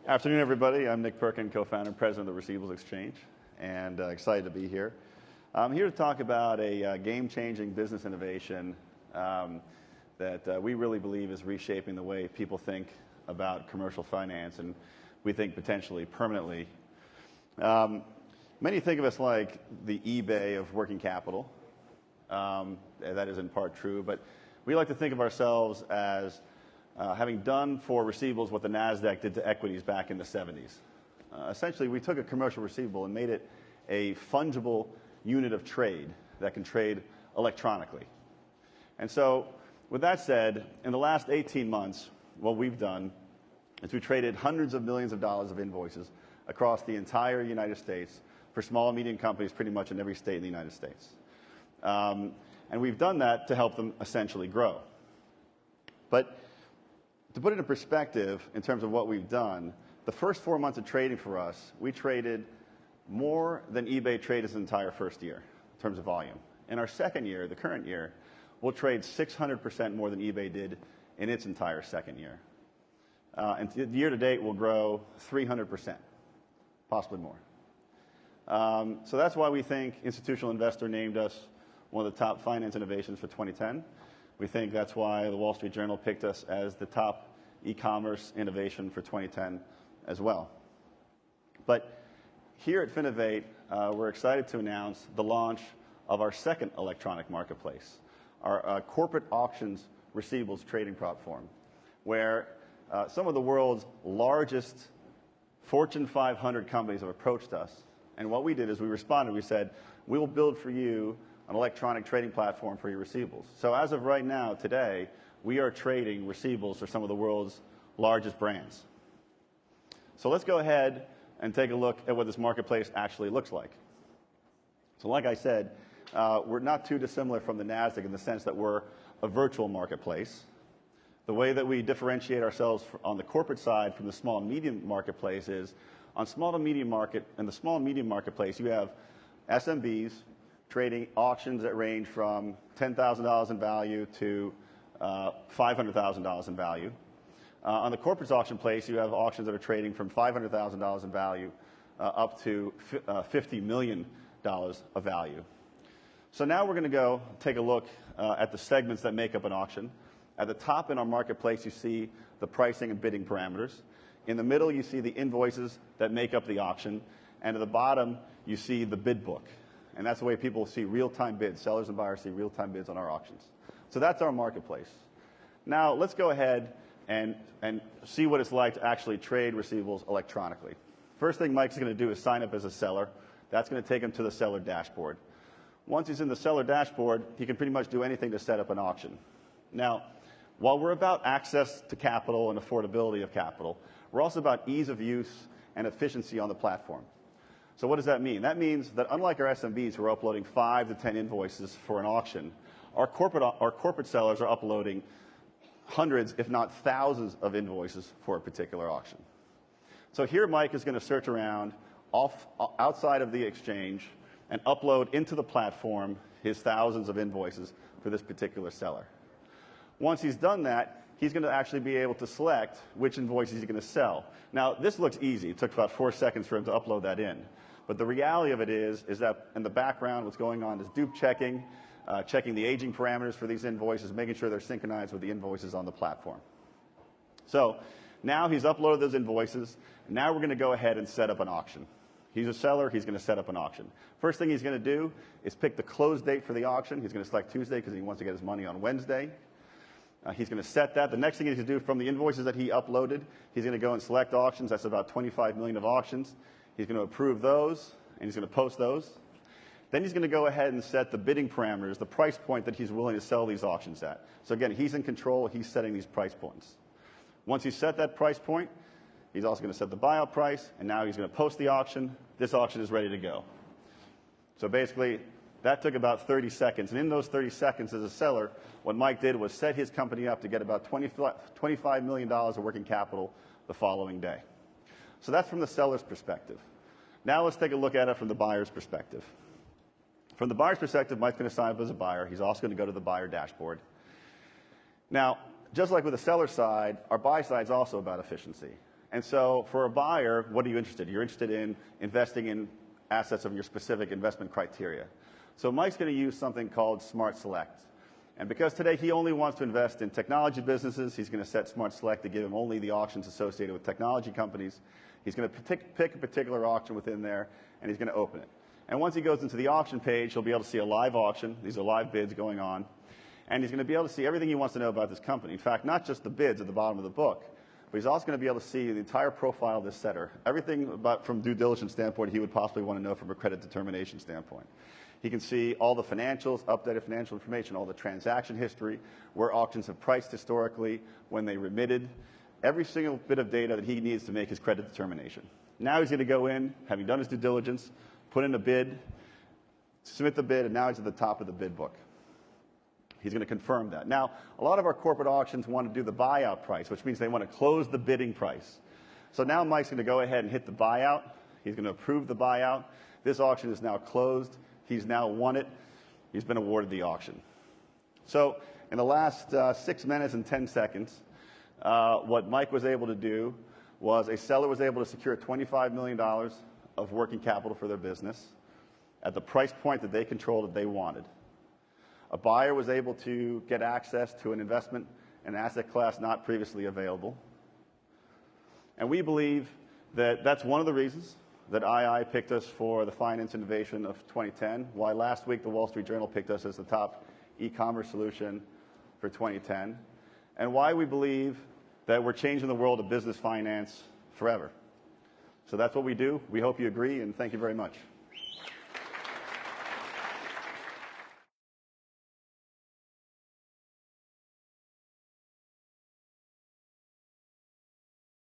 Afternoon, everybody. I'm Nick Perkin, co-founder and president of the Receivables Exchange, and excited to be here. I'm here to talk about a game-changing business innovation that we really believe is reshaping the way people think about commercial finance, and we think potentially permanently. Many think of us like the eBay of working capital. That is in part true, but we like to think of ourselves as having done for receivables what the NASDAQ did to equities back in the 70s. Essentially, we took a commercial receivable and made it a fungible unit of trade that can trade electronically. And so, with that said, in the last 18 months, what we've done is we traded hundreds of millions of dollars of invoices across the entire United States for small and medium companies pretty much in every state in the United States. And we've done that to help them essentially grow. But to put it in perspective in terms of what we've done, the first 4 months of trading for us, we traded more than eBay traded its entire first year in terms of volume. In our second year, the current year, we'll trade 600% more than eBay did in its entire second year. And year to date, we'll grow 300%, possibly more. So that's why we think Institutional Investor named us one of the top finance innovations for 2010. We think that's why the Wall Street Journal picked us as the top e-commerce innovation for 2010 as well. But here at Finovate, we're excited to announce the launch of our second electronic marketplace, our corporate auctions receivables trading platform, where some of the world's largest Fortune 500 companies have approached us. And what we did is we responded. We said, we will build for you an electronic trading platform for your receivables. So as of right now, today, we are trading receivables for some of the world's largest brands. So let's go ahead and take a look at what this marketplace actually looks like. So like I said, we're not too dissimilar from the NASDAQ in the sense that we're a virtual marketplace. The way that we differentiate ourselves on the corporate side from the small and medium marketplace is on small to medium market, in the small and medium marketplace, you have SMBs trading auctions that range from $10,000 in value to $500,000 in value. On the corporate auction place, you have auctions that are trading from $500,000 in value up to $50 million of value. So now we're going to go take a look at the segments that make up an auction. At the top in our marketplace, you see the pricing and bidding parameters. In the middle, you see the invoices that make up the auction. And at the bottom, you see the bid book. And that's the way people see real-time bids. Sellers and buyers see real-time bids on our auctions. So that's our marketplace. Now, let's go ahead and see what it's like to actually trade receivables electronically. First thing Mike's going to do is sign up as a seller. That's going to take him to the seller dashboard. Once he's in the seller dashboard, he can pretty much do anything to set up an auction. Now, while we're about access to capital and affordability of capital, we're also about ease of use and efficiency on the platform. So what does that mean? That means that unlike our SMBs who are uploading 5 to 10 invoices for an auction, our corporate sellers are uploading hundreds, if not thousands, of invoices for a particular auction. So here Mike is going to search around outside of the exchange and upload into the platform his thousands of invoices for this particular seller. Once he's done that, he's going to actually be able to select which invoices he's going to sell. Now, this looks easy. It took about 4 seconds for him to upload that in. But the reality of it is that in the background, what's going on is dupe checking, checking the aging parameters for these invoices, making sure they're synchronized with the invoices on the platform. So now he's uploaded those invoices. Now we're going to go ahead and set up an auction. He's a seller. He's going to set up an auction. First thing he's going to do is pick the close date for the auction. He's going to select Tuesday because he wants to get his money on Wednesday. He's going to set that. The next thing he's going to do from the invoices that he uploaded, he's going to go and select auctions. That's about 25 million of auctions. He's going to approve those, and he's going to post those. Then he's going to go ahead and set the bidding parameters, the price point that he's willing to sell these auctions at. So again, he's in control. He's setting these price points. Once he's set that price point, he's also going to set the buyout price, and now he's going to post the auction. This auction is ready to go. So basically, that took about 30 seconds. And in those 30 seconds as a seller, what Mike did was set his company up to get about $25 million of working capital the following day. So that's from the seller's perspective. Now let's take a look at it from the buyer's perspective. From the buyer's perspective, Mike's going to sign up as a buyer. He's also going to go to the buyer dashboard. Now, just like with the seller side, our buy side is also about efficiency. And so for a buyer, what are you interested in? You're interested in investing in assets of your specific investment criteria. So Mike's going to use something called Smart Select. And because today he only wants to invest in technology businesses, he's going to set Smart Select to give him only the auctions associated with technology companies. He's going to pick a particular auction within there, and he's going to open it. And once he goes into the auction page, he'll be able to see a live auction. These are live bids going on. And he's going to be able to see everything he wants to know about this company. In fact, not just the bids at the bottom of the book, but he's also going to be able to see the entire profile of this setter. Everything about from due diligence standpoint he would possibly want to know from a credit determination standpoint. He can see all the financials, updated financial information, all the transaction history, where auctions have priced historically, when they remitted, every single bit of data that he needs to make his credit determination. Now he's going to go in, having done his due diligence, put in a bid, submit the bid, and now he's at the top of the bid book. He's going to confirm that. Now, a lot of our corporate auctions want to do the buyout price, which means they want to close the bidding price. So now Mike's going to go ahead and hit the buyout. He's going to approve the buyout. This auction is now closed. He's now won it. He's been awarded the auction. So in the last 6 minutes and 10 seconds, what Mike was able to do was a seller was able to secure $25 million of working capital for their business at the price point that they controlled that they wanted. A buyer was able to get access to an investment, an asset class not previously available. And we believe that that's one of the reasons that II picked us for the Finance Innovation of 2010, why last week the Wall Street Journal picked us as the top e-commerce solution for 2010, and why we believe that we're changing the world of business finance forever. So that's what we do. We hope you agree, and thank you very much.